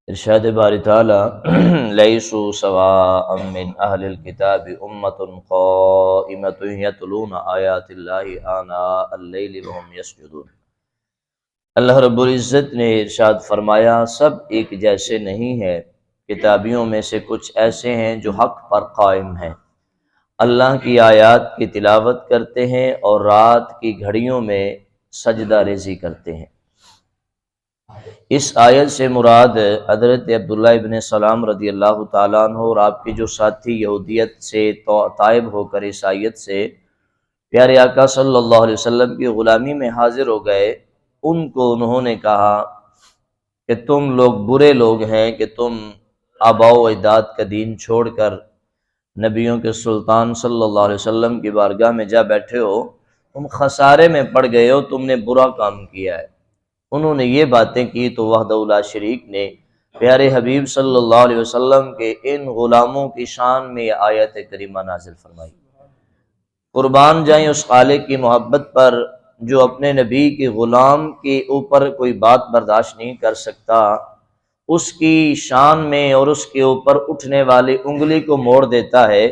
ارشاد باری تعالی لیسوا سواء من اہل الکتاب امۃ قائمۃ یتلون آیات اللہ آناء اللیل وهم یسجدون۔ اللہ رب العزت نے ارشاد فرمایا سب ایک جیسے نہیں ہے، کتابیوں میں سے کچھ ایسے ہیں جو حق پر قائم ہیں، اللہ کی آیات کی تلاوت کرتے ہیں اور رات کی گھڑیوں میں سجدہ ریزی کرتے ہیں۔ اس آیت سے مراد حضرت عبداللہ ابن سلام رضی اللہ تعالیٰ عنہ اور آپ کے جو ساتھی یہودیت سے طائب ہو کر عیسائیت سے پیارے آقا صلی اللہ علیہ وسلم کی غلامی میں حاضر ہو گئے، ان کو انہوں نے کہا کہ تم لوگ برے لوگ ہیں کہ تم آباء و اجداد کا دین چھوڑ کر نبیوں کے سلطان صلی اللہ علیہ وسلم کی بارگاہ میں جا بیٹھے ہو، تم خسارے میں پڑ گئے ہو، تم نے برا کام کیا ہے۔ انہوں نے یہ باتیں کی تو وحدہ لا شریک نے پیارے حبیب صلی اللہ علیہ وسلم کے ان غلاموں کی شان میں یہ آیت کریمہ نازل فرمائی۔ قربان جائیں اس خالق کی محبت پر جو اپنے نبی کے غلام کے اوپر کوئی بات برداشت نہیں کر سکتا، اس کی شان میں اور اس کے اوپر اٹھنے والی انگلی کو موڑ دیتا ہے،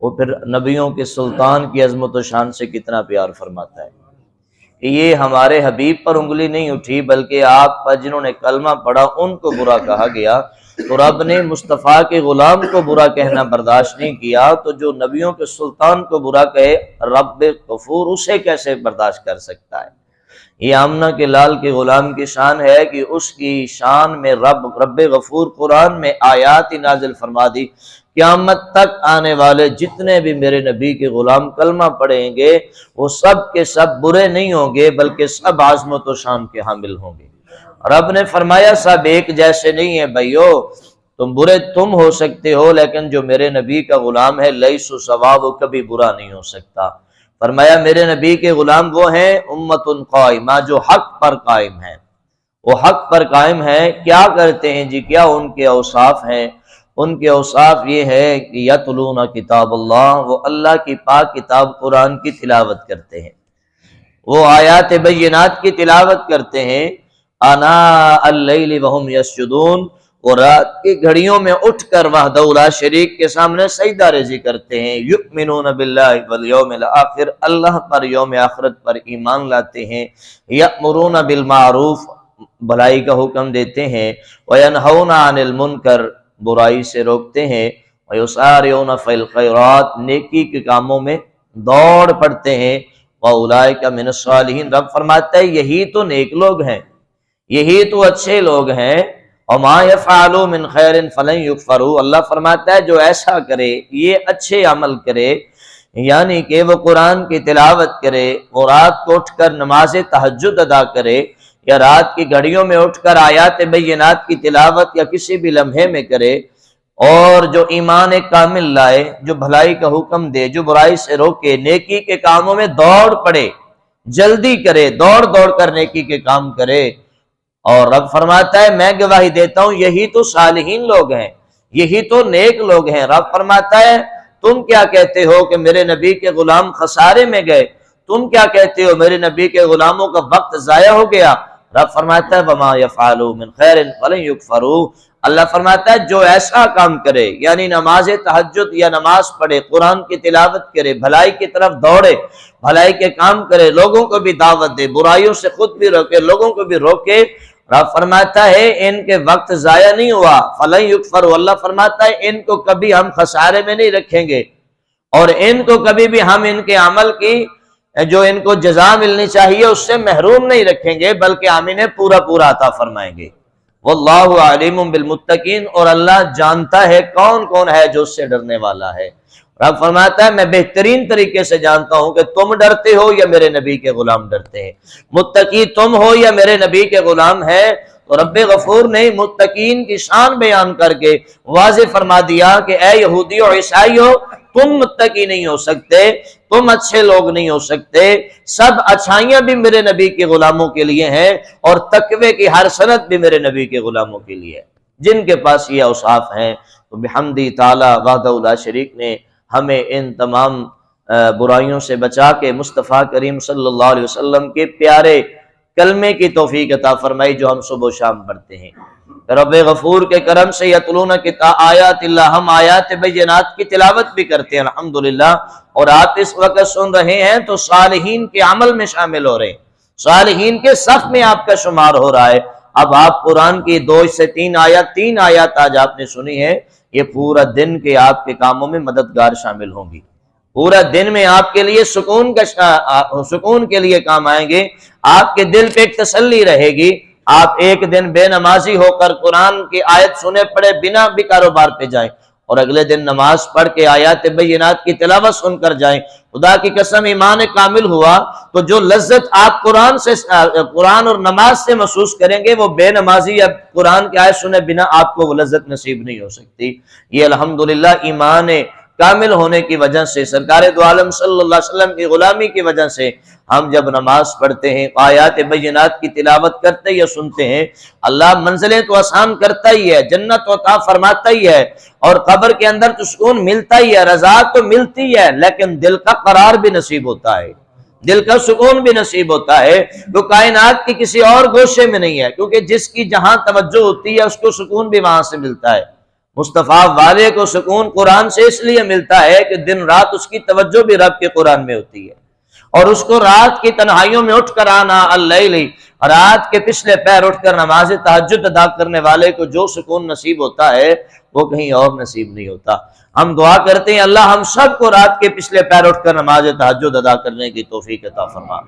وہ پھر نبیوں کے سلطان کی عظمت و شان سے کتنا پیار فرماتا ہے کہ یہ ہمارے حبیب پر انگلی نہیں اٹھی بلکہ آپ پر جنہوں نے کلمہ پڑھا ان کو برا کہا گیا، تو رب نے مصطفیٰ کے غلام کو برا کہنا برداشت نہیں کیا، تو جو نبیوں کے سلطان کو برا کہے رب غفور اسے کیسے برداشت کر سکتا ہے۔ یہ آمنہ کے لال کے غلام کی شان ہے کہ اس کی شان میں رب غفور قرآن میں آیات نازل فرما دی، قیامت تک آنے والے جتنے بھی میرے نبی کے غلام کلمہ پڑھیں گے وہ سب کے سب برے نہیں ہوں گے بلکہ سب عظمت و شان کے حامل ہوں گے۔ رب نے فرمایا سب ایک جیسے نہیں ہیں بھائیو، تم برے تم ہو سکتے ہو لیکن جو میرے نبی کا غلام ہے لیسوا سواء، وہ کبھی برا نہیں ہو سکتا۔ فرمایا میرے نبی کے غلام وہ ہیں امۃ قائمہ، جو حق پر قائم ہیں، وہ حق پر قائم ہیں۔ کیا کرتے ہیں جی؟ کیا ان کے اوصاف ہیں؟ ان کے اوصاف یہ ہے کہ یتلون کتاب اللہ، وہ اللہ کی پاک کتاب قرآن کی تلاوت کرتے ہیں، وہ آیات بینات کی تلاوت کرتے ہیں، آناء اللیل وهم یسجدون، اور رات کی گھڑیوں میں اٹھ کر وحدہ لا شریک کے سامنے سجدہ ریزی کرتے ہیں، یؤمنون باللہ والیوم الآخر، اللہ پر یوم آخرت پر ایمان لاتے ہیں، یأمرون بالمعروف، بھلائی کا حکم دیتے ہیں، وینہون عن المنکر، برائی سے روکتے ہیں، ویسارعون فی الخیرات، نیکی کے کاموں میں دوڑ پڑتے ہیں، واولئک من الصالحین، رب فرماتا ہے یہی تو نیک لوگ ہیں، یہی تو اچھے لوگ ہیں، وما یفعلوا من خیر فلن یکفروا، اللہ فرماتا ہے جو ایسا کرے، یہ اچھے عمل کرے، یعنی کہ وہ قرآن کی تلاوت کرے، وہ رات کو اٹھ کر نماز تہجد ادا کرے، یا رات کی گھڑیوں میں اٹھ کر آیات بینات کی تلاوت یا کسی بھی لمحے میں کرے، اور جو ایمان کامل لائے، جو بھلائی کا حکم دے، جو برائی سے روکے، نیکی کے کاموں میں دوڑ پڑے، جلدی کرے، دوڑ دوڑ کر نیکی کے کام کرے، اور رب فرماتا ہے میں گواہی دیتا ہوں یہی تو صالحین لوگ ہیں، یہی تو نیک لوگ ہیں۔ رب فرماتا ہے تم کیا کہتے ہو کہ میرے نبی کے غلام خسارے میں گئے، تم کیا کہتے ہو میرے نبی کے غلاموں کا وقت ضائع ہو گیا؟ رب فرماتا ہے وما یفعلوا من خیر فلن یکفروا، اللہ فرماتا ہے جو ایسا کام کرے، یعنی نماز تہجد یا نماز پڑھے، قرآن کی تلاوت کرے، بھلائی کی طرف دوڑے، بھلائی کے کام کرے، لوگوں کو بھی دعوت دے، برائیوں سے خود بھی روکے، لوگوں کو بھی روکے، رب فرماتا ہے ان کے وقت ضائع نہیں ہوا، فلن یکفروا، اللہ فرماتا ہے ان کو کبھی ہم خسارے میں نہیں رکھیں گے، اور ان کو کبھی بھی ہم ان کے عمل کی جو ان کو جزا ملنی چاہیے اس سے محروم نہیں رکھیں گے بلکہ ہم انہیں پورا پورا عطا فرمائیں گے۔ واللہ علیم بالمتقین، اور اللہ جانتا ہے کون کون ہے جو اس سے ڈرنے والا ہے۔ رب فرماتا ہے میں بہترین طریقے سے جانتا ہوں کہ تم ڈرتے ہو یا میرے نبی کے غلام ڈرتے ہیں، متقی تم ہو یا میرے نبی کے غلام ہے۔ تو رب غفور نے متقین کی شان بیان کر کے واضح فرما دیا کہ اے یہودیو اور عیسائیو، تم متقی نہیں ہو سکتے، تم اچھے لوگ نہیں ہو سکتے، سب اچھائیاں بھی میرے نبی کے غلاموں کے لیے ہیں، اور تقوی کی ہر صنعت بھی میرے نبی کے غلاموں کے لیے ہے، جن کے پاس یہ اوصاف ہیں۔ تو بحمدی تعالی وحدہ لا شریک نے ہمیں ان تمام برائیوں سے بچا کے مصطفیٰ کریم صلی اللہ علیہ وسلم کے پیارے کلمے کی توفیق عطا فرمائی جو ہم صبح و شام پڑھتے ہیں۔ رب غفور کے کرم سے یتلون آیات اللہ، ہم آیات بینات کی تلاوت بھی کرتے ہیں الحمدللہ، اور آپ اس وقت سن رہے ہیں تو صالحین کے عمل میں شامل ہو رہے ہیں، صالحین کے صف میں آپ کا شمار ہو رہا ہے۔ اب آپ قرآن کی 2 سے 3 آیات، 3 آیات آج آپ نے سنی ہے، یہ پورا دن کے آپ کے کاموں میں مددگار شامل ہوں گی، پورا دن میں آپ کے لیے سکون کے لیے کام آئیں گے، آپ کے دل پہ ایک تسلی رہے گی۔ آپ ایک دن بے نمازی ہو کر قرآن کی آیت سنے پڑے بنا بھی کاروبار پہ جائیں، اور اگلے دن نماز پڑھ کے آیات بینات کی تلاوت سن کر جائیں، خدا کی قسم ایمان کامل ہوا تو جو لذت آپ قرآن اور نماز سے محسوس کریں گے، وہ بے نمازی یا قرآن کی آیت سنے بنا آپ کو وہ لذت نصیب نہیں ہو سکتی۔ یہ الحمدللہ ایمان کامل ہونے کی وجہ سے، سرکار دو عالم صلی اللہ علیہ وسلم کی غلامی کی وجہ سے ہم جب نماز پڑھتے ہیں، آیات بینات کی تلاوت کرتے یا سنتے ہیں، اللہ منزلیں تو آسان کرتا ہی ہے، جنت عطا فرماتا ہی ہے، اور قبر کے اندر تو سکون ملتا ہی ہے، رضا تو ملتی ہے، لیکن دل کا قرار بھی نصیب ہوتا ہے، دل کا سکون بھی نصیب ہوتا ہے، تو کائنات کی کسی اور گوشے میں نہیں ہے، کیونکہ جس کی جہاں توجہ ہوتی ہے اس کو سکون بھی وہاں سے ملتا ہے۔ مصطفیٰ والے کو سکون قرآن سے اس لیے ملتا ہے کہ دن رات اس کی توجہ بھی رب کے قرآن میں ہوتی ہے، اور اس کو رات کی تنہائیوں میں اٹھ کر آنا اللیل، رات کے پچھلے پیر اٹھ کر نماز تہجد ادا کرنے والے کو جو سکون نصیب ہوتا ہے وہ کہیں اور نصیب نہیں ہوتا۔ ہم دعا کرتے ہیں اللہ ہم سب کو رات کے پچھلے پیر اٹھ کر نماز تہجد ادا کرنے کی توفیق عطا فرما۔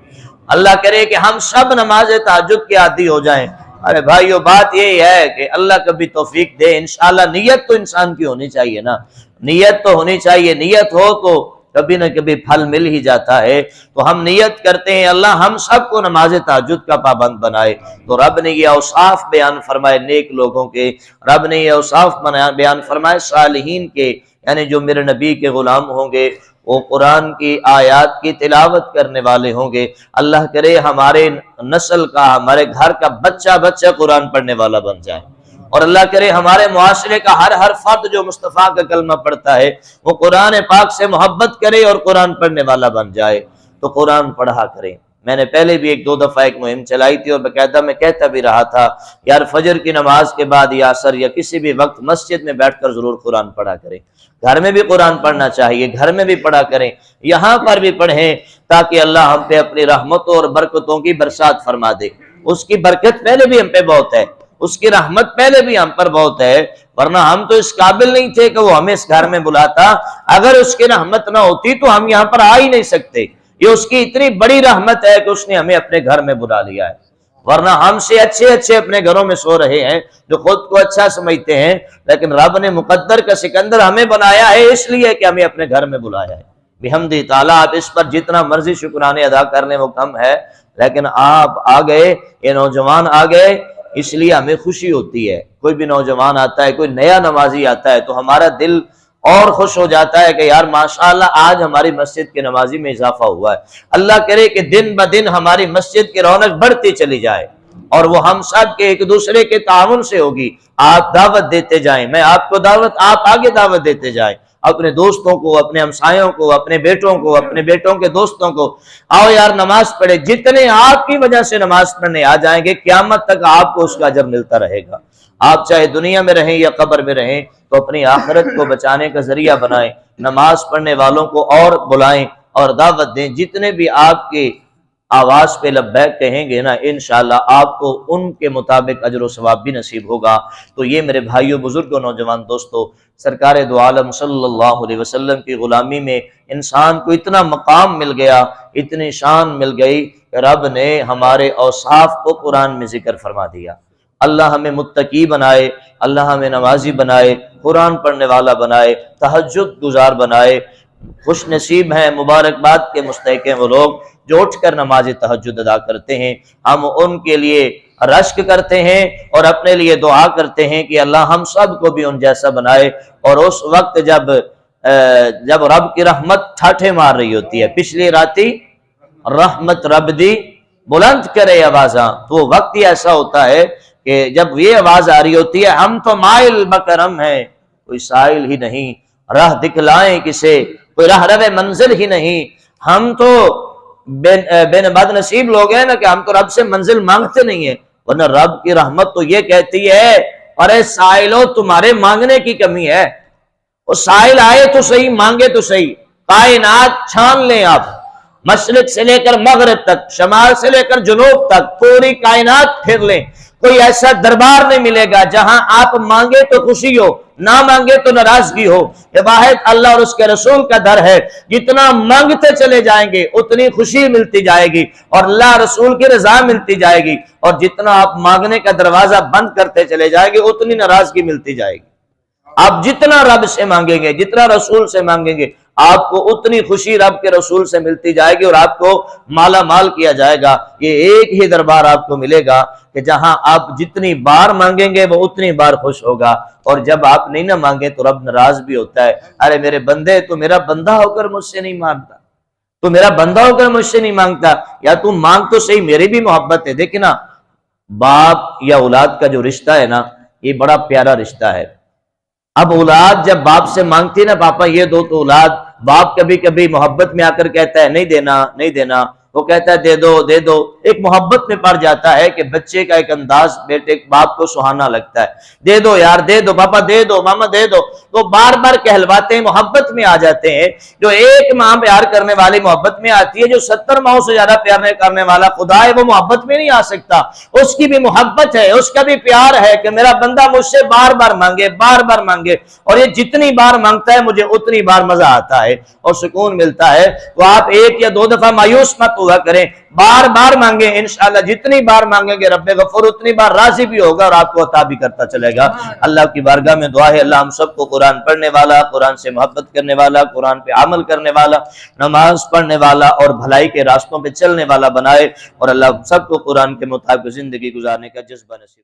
اللہ کرے کہ ہم سب نماز تہجد کے عادی ہو جائیں۔ ارے بھائیو، بات یہی ہے کہ اللہ کبھی توفیق دے انشاءاللہ۔ نیت تو انسان کی ہونی چاہیے نا، نیت تو ہونی چاہیے، نیت ہو تو کبھی نہ کبھی پھل مل ہی جاتا ہے۔ تو ہم نیت کرتے ہیں اللہ ہم سب کو نماز تہجد کا پابند بنائے۔ تو رب نے یہ اوصاف بیان فرمائے نیک لوگوں کے، رب نے یہ اوصاف بیان فرمائے صالحین کے، یعنی جو میرے نبی کے غلام ہوں گے، وہ قرآن کی آیات کی تلاوت کرنے والے ہوں گے۔ اللہ کرے ہمارے نسل کا، ہمارے گھر کا بچہ بچہ قرآن پڑھنے والا بن جائے، اور اللہ کرے ہمارے معاشرے کا ہر فرد جو مصطفیٰ کا کلمہ پڑھتا ہے وہ قرآن پاک سے محبت کرے اور قرآن پڑھنے والا بن جائے۔ تو قرآن پڑھا کریں۔ میں نے پہلے بھی 1-2 دفعہ ایک مہم چلائی تھی، اور باقاعدہ میں کہتا بھی رہا تھا یار فجر کی نماز کے بعد یا عصر یا کسی بھی وقت مسجد میں بیٹھ کر ضرور قرآن پڑھا کریں۔ گھر میں بھی قرآن پڑھنا چاہیے، گھر میں بھی پڑھا کریں، یہاں پر بھی پڑھیں، تاکہ اللہ ہم پہ اپنی رحمتوں اور برکتوں کی برسات فرما دے۔ اس کی برکت پہلے بھی ہم پہ بہت ہے، اس کی رحمت پہلے بھی ہم پر بہت ہے، ورنہ ہم تو اس قابل نہیں تھے کہ وہ ہمیں اس گھر میں بلاتا۔ اگر اس کی رحمت نہ ہوتی تو ہم یہاں پر آ ہی نہیں سکتے۔ یہ اس کی اتنی بڑی رحمت ہے کہ اس نے ہمیں اپنے گھر میں بلا لیا ہے، ورنہ ہم سے اچھے اپنے گھروں میں سو رہے ہیں جو خود کو اچھا سمجھتے ہیں، لیکن رب نے مقدر کا سکندر ہمیں بنایا ہے اس لیے کہ ہمیں اپنے گھر میں بلایا ہے۔ بحمدہ تعالیٰ آپ اس پر جتنا مرضی شکرانے ادا کر لیں وہ کم ہے، لیکن آپ آ گئے، یہ نوجوان آ گئے، اس لیے ہمیں خوشی ہوتی ہے۔ کوئی بھی نوجوان آتا ہے، کوئی نیا نمازی آتا ہے تو ہمارا دل اور خوش ہو جاتا ہے کہ یار ماشاءاللہ آج ہماری مسجد کے نمازی میں اضافہ ہوا ہے۔ اللہ کرے کہ دن بدن ہماری مسجد کی رونق بڑھتی چلی جائے، اور وہ ہم سب کے ایک دوسرے کے تعاون سے ہوگی۔ آپ دعوت دیتے جائیں، میں آپ کو دعوت، آپ آگے دعوت دیتے جائیں اپنے دوستوں کو، اپنے ہمسایوں کو، اپنے بیٹوں کو، اپنے بیٹوں کے دوستوں کو، آؤ یار نماز پڑھے۔ جتنے آپ کی وجہ سے نماز پڑھنے آ جائیں گے قیامت تک آپ کو اس کا اجر ملتا رہے گا۔ آپ چاہے دنیا میں رہیں یا قبر میں رہیں تو اپنی آخرت کو بچانے کا ذریعہ بنائیں، نماز پڑھنے والوں کو اور بلائیں اور دعوت دیں۔ جتنے بھی آپ کی آواز پہ لبیک کہیں گے نا، انشاءاللہ آپ کو ان کے مطابق اجر و ثواب بھی نصیب ہوگا۔ تو یہ میرے بھائیوں، بزرگوں، نوجوان دوستو، سرکار دو عالم صلی اللہ علیہ وسلم کی غلامی میں انسان کو اتنا مقام مل گیا، اتنی شان مل گئی کہ رب نے ہمارے اوصاف کو قرآن میں ذکر فرما دیا۔ اللہ ہمیں متقی بنائے، اللہ ہمیں نمازی بنائے، قرآن پڑھنے والا بنائے، تہجد گزار بنائے۔ خوش نصیب ہیں، مبارکباد کے مستحق ہیں وہ لوگ جو اٹھ کر نماز تہجد ادا کرتے ہیں۔ ہم ان کے لیے رشک کرتے ہیں اور اپنے لیے دعا کرتے ہیں کہ اللہ ہم سب کو بھی ان جیسا بنائے۔ اور اس وقت جب رب کی رحمت ٹھاٹھے مار رہی ہوتی ہے، پچھلی راتی رحمت رب دی بلند کرے آوازاں، تو وقت ہی ایسا ہوتا ہے کہ جب یہ آواز آ رہی ہوتی ہے ہم تو مائل بکرم ہیں، کوئی سائل ہی نہیں، راہ دکھلائیں کسے، کوئی راہ رو منزل ہی نہیں۔ ہم تو بے بد نصیب لوگ ہیں نا کہ ہم تو رب سے منزل مانگتے نہیں ہیں، ورنہ رب کی رحمت تو یہ کہتی ہے ارے سائلو تمہارے مانگنے کی کمی ہے، وہ سائل آئے تو صحیح، مانگے تو صحیح، کائنات چھان لیں آپ، مشرق سے لے کر مغرب تک، شمال سے لے کر جنوب تک، پوری کائنات پھر لیں، کوئی ایسا دربار نہیں ملے گا جہاں آپ مانگے تو خوشی ہو، نہ مانگے تو ناراضگی ہو۔ یہ واحد اللہ اور اس کے رسول کا در ہے، جتنا مانگتے چلے جائیں گے اتنی خوشی ملتی جائے گی اور اللہ رسول کی رضا ملتی جائے گی، اور جتنا آپ مانگنے کا دروازہ بند کرتے چلے جائیں گے اتنی ناراضگی ملتی جائے گی۔ آپ جتنا رب سے مانگیں گے، جتنا رسول سے مانگیں گے، آپ کو اتنی خوشی رب کے رسول سے ملتی جائے گی اور آپ کو مالا مال کیا جائے گا۔ یہ ایک ہی دربار آپ کو ملے گا کہ جہاں آپ جتنی بار مانگیں گے وہ اتنی بار خوش ہوگا، اور جب آپ نہیں نہ مانگے تو رب ناراض بھی ہوتا ہے۔ ارے میرے بندے، تو میرا بندہ ہو کر مجھ سے نہیں مانگتا، تو میرا بندہ ہو کر مجھ سے نہیں مانگتا، یا تو مانگ تو صحیح، میری بھی محبت ہے۔ دیکھیں نا، باپ یا اولاد کا جو رشتہ ہے نا، یہ بڑا پیارا رشتہ ہے۔ اب اولاد جب باپ سے مانگتی نا پاپا یہ دو، تو اولاد، باپ کبھی کبھی محبت میں آ کر کہتا ہے نہیں دینا نہیں دینا، وہ کہتا ہے دے دو دے دو، ایک محبت میں پڑ جاتا ہے کہ بچے کا ایک انداز بیٹے باپ کو سہانا لگتا ہے، دے دو یار دے دو پاپا دے دو ماما دے دو، وہ بار بار کہلواتے ہیں، محبت میں آ جاتے ہیں۔ جو ایک ماں پیار کرنے والی محبت میں آتی ہے، جو 70 ماؤں سے زیادہ پیار کرنے والا خدا ہے وہ محبت میں نہیں آ سکتا۔ اس کی بھی محبت ہے، اس کا بھی پیار ہے کہ میرا بندہ مجھ سے بار بار مانگے بار بار مانگے، اور یہ جتنی بار مانگتا ہے مجھے اتنی بار مزہ آتا ہے اور سکون ملتا ہے۔ تو آپ ایک یا دو دفعہ مایوس مت ہوا کریں، بار بار مانگیں، انشاءاللہ جتنی بار مانگیں گے رب غفور اتنی بار راضی بھی ہوگا اور آپ کو عطا بھی کرتا چلے گا۔ اللہ کی بارگاہ میں دعا ہے اللہ ہم سب کو قرآن پڑھنے والا، قرآن سے محبت کرنے والا، قرآن پہ عمل کرنے والا، نماز پڑھنے والا اور بھلائی کے راستوں پہ چلنے والا بنائے، اور اللہ سب کو قرآن کے مطابق زندگی گزارنے کا جذبہ نصیب